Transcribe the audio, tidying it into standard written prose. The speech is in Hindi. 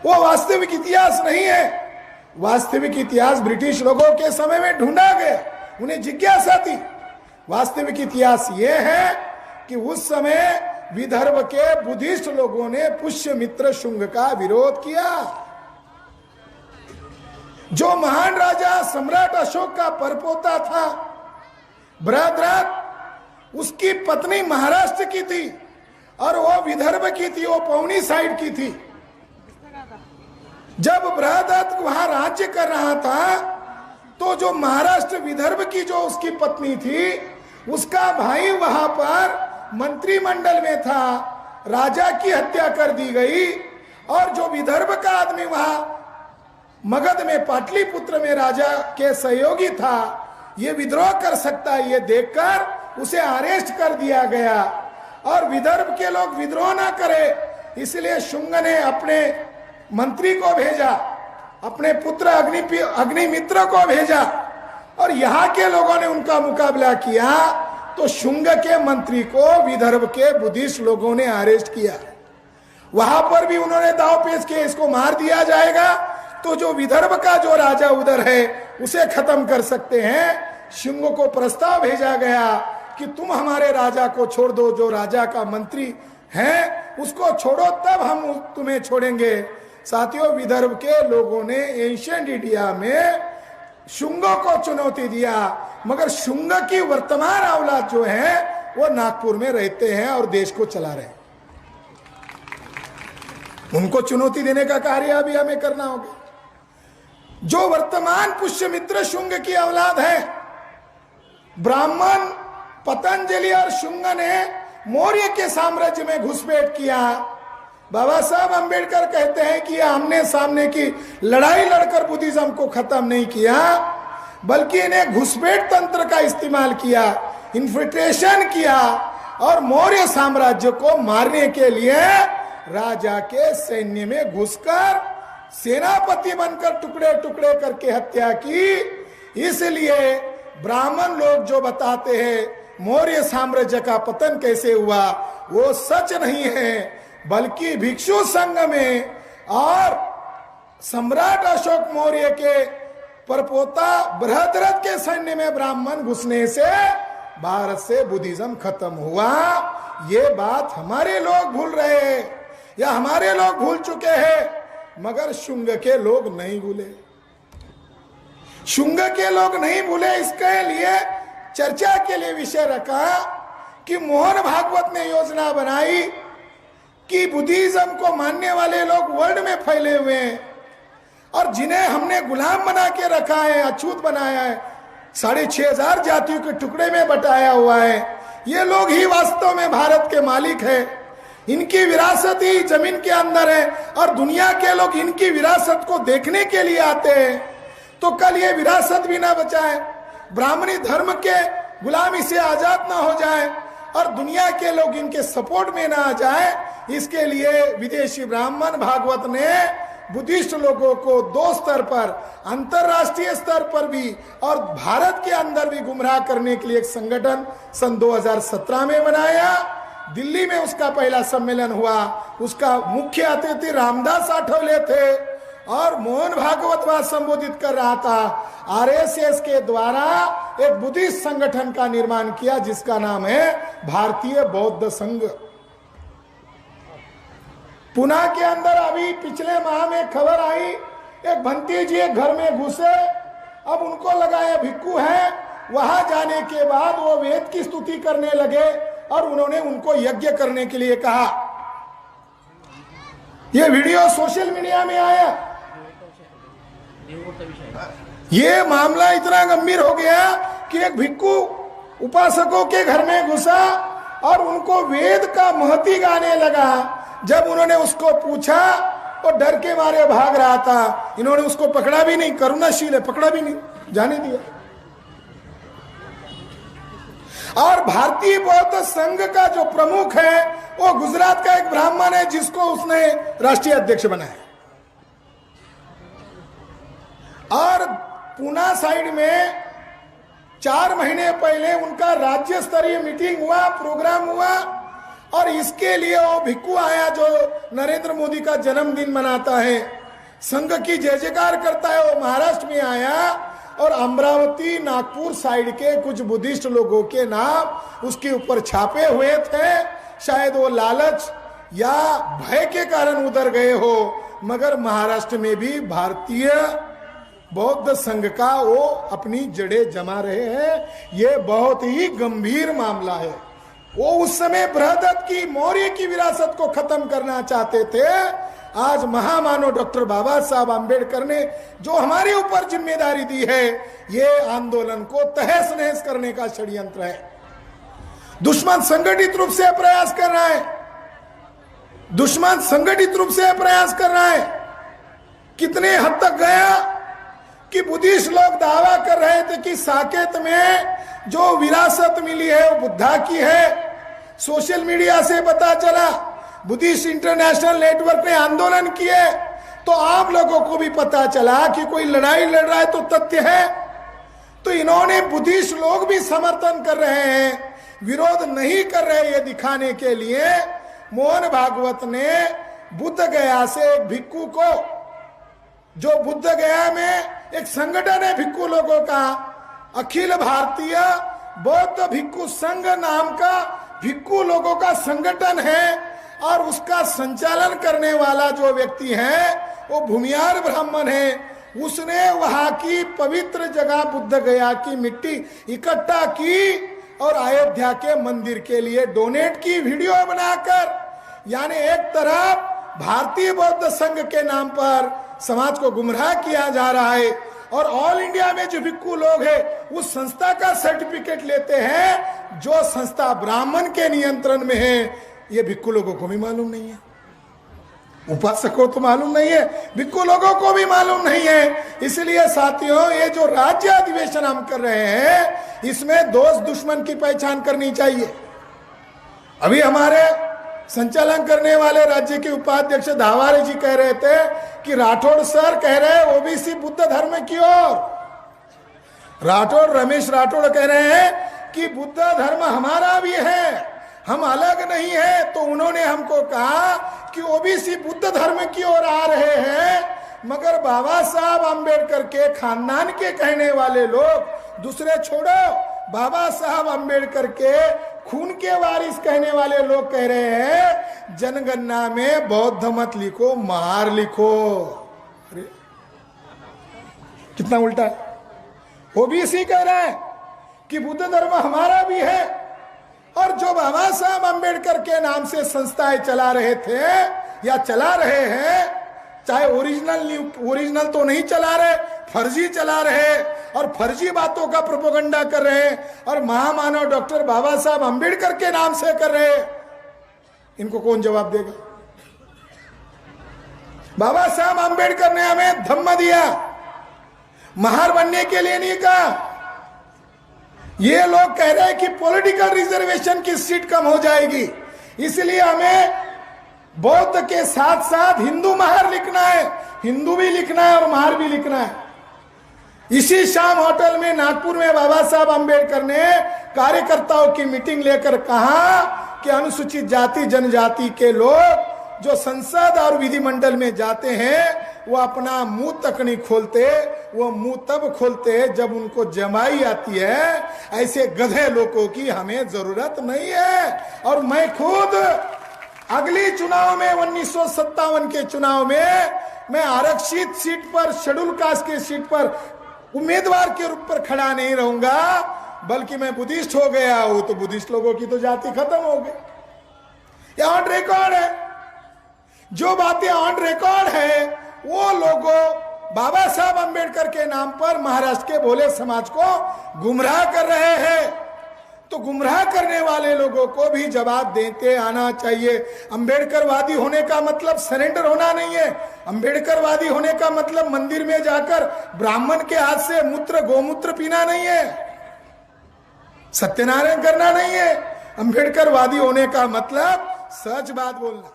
वो वास्तविक इतिहास नहीं है। वास्तविक इतिहास ब्रिटिश लोगों के समय में ढूंढा गया, उन्हें जिज्ञासा थी। वास्तविक इतिहास ये है कि उस समय विदर्भ के बुद्धिस्ट लोगों ने पुष्यमित्र शुंग का विरोध किया। जो महान राजा सम्राट अशोक का परपोता था बृहद्रथ, उसकी पत्नी महाराष्ट्र की थी और वो विदर्भ की थी, वो पौनी साइड की थी। जब बृहद्रथ वहां राज्य कर रहा था तो जो महाराष्ट्र विदर्भ की जो उसकी पत्नी थी, उसका भाई वहां पर मंत्रिमंडल में था, राजा की हत्या कर दी गई और जो विदर्भ का आदमी वहां मगध में पाटलिपुत्र में राजा के सहयोगी था, ये विद्रोह कर सकता है, ये देखकर उसे अरेस्ट कर दिया गया। और विदर्भ के लोग विद्रोह ना करे, इसलिए शुंग ने अपने मंत्री को भेजा, अपने पुत्र अग्निमित्र को भेजा और यहाँ के लोगों ने उनका मुकाबला किया। तो शुंग के मंत्री को विदर्भ के बुद्धिस्ट लोगों ने अरेस्ट किया। वहां पर भी उन्होंने दाव पेश किया, इसको मार दिया जाएगा तो जो विदर्भ का जो राजा उधर है उसे खत्म कर सकते हैं। शुंग को प्रस्ताव भेजा गया कि तुम हमारे राजा को छोड़ दो, जो राजा का मंत्री है उसको छोड़ो, तब हम तुम्हें छोड़ेंगे। साथियों, विदर्भ के लोगों ने एंशिएंट इंडिया में शुंगों को चुनौती दिया, मगर शुंग की वर्तमान औलाद जो है वो नागपुर में रहते हैं और देश को चला रहे हैं। उनको चुनौती देने का कार्य अभी हमें करना होगा। जो वर्तमान पुष्यमित्र शुंग की औलाद है, ब्राह्मण पतंजलि और शुंग ने मौर्य के साम्राज्य में घुसपैठ किया। बाबा साहब अंबेडकर कहते हैं कि आमने सामने की लड़ाई लड़कर बुद्धिज्म को खत्म नहीं किया, बल्कि इन्हें घुसपैठ तंत्र का इस्तेमाल किया, इन्फिल्ट्रेशन किया और मौर्य साम्राज्य को मारने के लिए राजा के सैन्य में घुसकर सेनापति बनकर टुकड़े टुकड़े करके हत्या की। इसलिए ब्राह्मण लोग जो बताते हैं मौर्य साम्राज्य का पतन कैसे हुआ, वो सच नहीं है, बल्कि भिक्षु संघ में और सम्राट अशोक मौर्य के परपोता बृहद्रथ के सैन्य में ब्राह्मण घुसने से भारत से बुद्धिज्म खत्म हुआ। ये बात हमारे लोग भूल रहे हैं या हमारे लोग भूल चुके हैं, मगर शुंग के लोग नहीं भूले। शुंग के लोग नहीं भूले, इसके लिए चर्चा के लिए विषय रखा कि मोहन भागवत ने योजना बनाई कि बुद्धिज्म को मानने वाले लोग वर्ल्ड में फैले हुए हैं और जिन्हें हमने गुलाम बना के रखा है, अछूत बनाया है, 6500 जातियों के टुकड़े में बटाया हुआ है, ये लोग ही वास्तव में भारत के मालिक हैं। इनकी विरासत ही जमीन के अंदर है और दुनिया के लोग इनकी विरासत को देखने के लिए आते हैं। तो कल ये विरासत भी ना बचाए, ब्राह्मणी धर्म के गुलामी से आजाद ना हो जाए और दुनिया के लोग इनके सपोर्ट में ना आ जाए, इसके लिए विदेशी ब्राह्मण भागवत ने बुद्धिस्ट लोगों को दो स्तर पर, अंतरराष्ट्रीय स्तर पर भी और भारत के अंदर भी गुमराह करने के लिए एक संगठन सन 2017 में बनाया। दिल्ली में उसका पहला सम्मेलन हुआ, उसका मुख्य अतिथि रामदास आठवले थे और मोहन भागवत वहां संबोधित कर रहा था। आरएसएस के द्वारा एक बुद्धिस्ट संगठन का निर्माण किया जिसका नाम है भारतीय बौद्ध संघ। पुणे के अंदर अभी पिछले माह में खबर आई, एक भंती जी एक घर में घुसे, अब उनको लगा ये भिक्खु है, वहां जाने के बाद वो वेद की स्तुति करने लगे और उन्होंने उनको यज्ञ करने के लिए कहा। ये वीडियो सोशल मीडिया में आया। ये मामला इतना गंभीर हो गया कि एक भिक्खु उपासकों के घर में घुसा और उनको वेद का महती गाने लगा। जब उन्होंने उसको पूछा वो डर के मारे भाग रहा था, इन्होंने उसको पकड़ा भी नहीं, करुणाशील है, पकड़ा भी नहीं, जाने दिया। और भारतीय बौद्ध संघ का जो प्रमुख है वो गुजरात का एक ब्राह्मण है जिसको उसने राष्ट्रीय अध्यक्ष बनाया। और पुणे साइड में 4 महीने पहले उनका राज्य स्तरीय मीटिंग हुआ, प्रोग्राम हुआ और इसके लिए वो भिक्खू आया जो नरेंद्र मोदी का जन्मदिन मनाता है, संघ की जय जयकार करता है, वो महाराष्ट्र में आया और अमरावती नागपुर साइड के कुछ बुद्धिस्ट लोगों के नाम उसके ऊपर छापे हुए थे। शायद वो लालच या भय के कारण उधर गए हो, मगर महाराष्ट्र में भी भारतीय बौद्ध संघ का वो अपनी जड़ें जमा रहे हैं। ये बहुत ही गंभीर मामला है। वो उस समय बृहदत्त की मौर्य की विरासत को खत्म करना चाहते थे। आज महामानव डॉक्टर बाबा साहब आम्बेडकर ने जो हमारे ऊपर जिम्मेदारी दी है, ये आंदोलन को तहस नहस करने का षड्यंत्र है। दुश्मन संगठित रूप से प्रयास कर रहा है, दुश्मन संगठित रूप से प्रयास कर रहा है। कितने हद तक गया कि बुद्धिस्ट लोग दावा कर रहे थे कि साकेत में जो विरासत मिली है वो बुद्धा की है। सोशल मीडिया से पता चला, बुद्धिस्ट इंटरनेशनल नेटवर्क ने आंदोलन किए, तो आप लोगों को भी पता चला कि कोई लड़ाई लड़ रहा है तो तथ्य है। तो इन्होंने बुद्धिस्ट लोग भी समर्थन कर रहे हैं, विरोध नहीं कर रहे, ये दिखाने के लिए मोहन भागवत ने बुद्ध गया से एक भिक्खु को, जो बुद्ध गया में एक संगठन है भिक्खु लोगों का, अखिल भारतीय बौद्ध भिक्खु संघ नाम का भिक्खु लोगों का संगठन है, और उसका संचालन करने वाला जो व्यक्ति है वो भूमियार ब्राह्मण है। उसने वहां की पवित्र जगह बुद्ध गया की मिट्टी इकट्ठा की और अयोध्या के मंदिर के लिए डोनेट की, वीडियो बनाकर। यानी एक तरफ भारतीय बौद्ध संघ के नाम पर समाज को गुमराह किया जा रहा है, और ऑल इंडिया में जो भिक्खु लोग हैं उस संस्था का सर्टिफिकेट लेते हैं जो संस्था ब्राह्मण के नियंत्रण में है। ये भिक्खु लोगों को भी मालूम नहीं है, उपासकों को मालूम नहीं है, भिक्खु लोगों को भी मालूम नहीं है। इसलिए साथियों, ये जो राज्य अधिवेशन हम कर रहे हैं, इसमें दोस्त दुश्मन की पहचान करनी चाहिए। अभी हमारे संचालन करने वाले राज्य के उपाध्यक्ष धावारे जी कह रहे थे कि राठौड़ सर कह रहे हैं ओबीसी बुद्ध धर्म की ओर। राठौड़, रमेश राठौड़ कह रहे हैं कि बुद्ध धर्म हमारा भी है, हम अलग नहीं है। तो उन्होंने हमको कहा कि ओबीसी बुद्ध धर्म की ओर आ रहे हैं, मगर बाबा साहब आम्बेडकर के खानदान के कहने वाले लोग, दूसरे छोड़ो, बाबा साहब आम्बेडकर के खून के वारिस कहने वाले लोग कह रहे हैं जनगणना में बौद्ध मत लिखो, महार लिखो। अरे कितना उल्टा है। ओबीसी कह रहा है कि बुद्ध धर्म हमारा भी है, और जो बाबा साहब आम्बेडकर के नाम से संस्थाएं चला रहे थे या चला रहे हैं, चाहे ओरिजिनल तो नहीं चला रहे, फर्जी चला रहे और फर्जी बातों का प्रोपेगेंडा कर रहे हैं, और महामानव डॉक्टर बाबा साहब आम्बेडकर के नाम से कर रहे हैं, इनको कौन जवाब देगा? बाबा साहब आम्बेडकर ने हमें धम्म दिया, महार बनने के लिए नहीं कहा। ये लोग कह रहे हैं कि पॉलिटिकल रिजर्वेशन की सीट कम हो जाएगी, इसलिए हमें बौद्ध के साथ साथ हिंदू महार लिखना है, हिंदू भी लिखना है और महार भी लिखना है। इसी शाम होटल में नागपुर में बाबा साहब आम्बेडकर ने कार्यकर्ताओं की मीटिंग लेकर कहा कि अनुसूचित जाति जनजाति के लोग जो संसद और विधिमंडल में जाते हैं वो अपना मुंह तक नहीं खोलते, वो मुंह तब खोलते जब उनको जमाई आती है। ऐसे गधे लोगों की हमें जरूरत नहीं है। और मैं खुद अगली चुनाव में 1957 के चुनाव में मैं आरक्षित सीट पर, शेड्यूल कास्ट के सीट पर उम्मीदवार के रूप पर खड़ा नहीं रहूंगा, बल्कि मैं बुद्धिस्ट हो गया हूं, तो बुद्धिस्ट लोगों की तो जाति खत्म हो गई। ये ऑन रिकॉर्ड है, जो बातें ऑन रिकॉर्ड है वो लोगों बाबा साहब आम्बेडकर के नाम पर महाराष्ट्र के भोले समाज को गुमराह कर रहे हैं। तो गुमराह करने वाले लोगों को भी जवाब देते आना चाहिए। अंबेडकरवादी होने का मतलब सरेंडर होना नहीं है। अंबेडकरवादी होने का मतलब मंदिर में जाकर ब्राह्मण के हाथ से मूत्र गोमूत्र पीना नहीं है, सत्यनारायण करना नहीं है। अंबेडकरवादी होने का मतलब सच बात बोलना।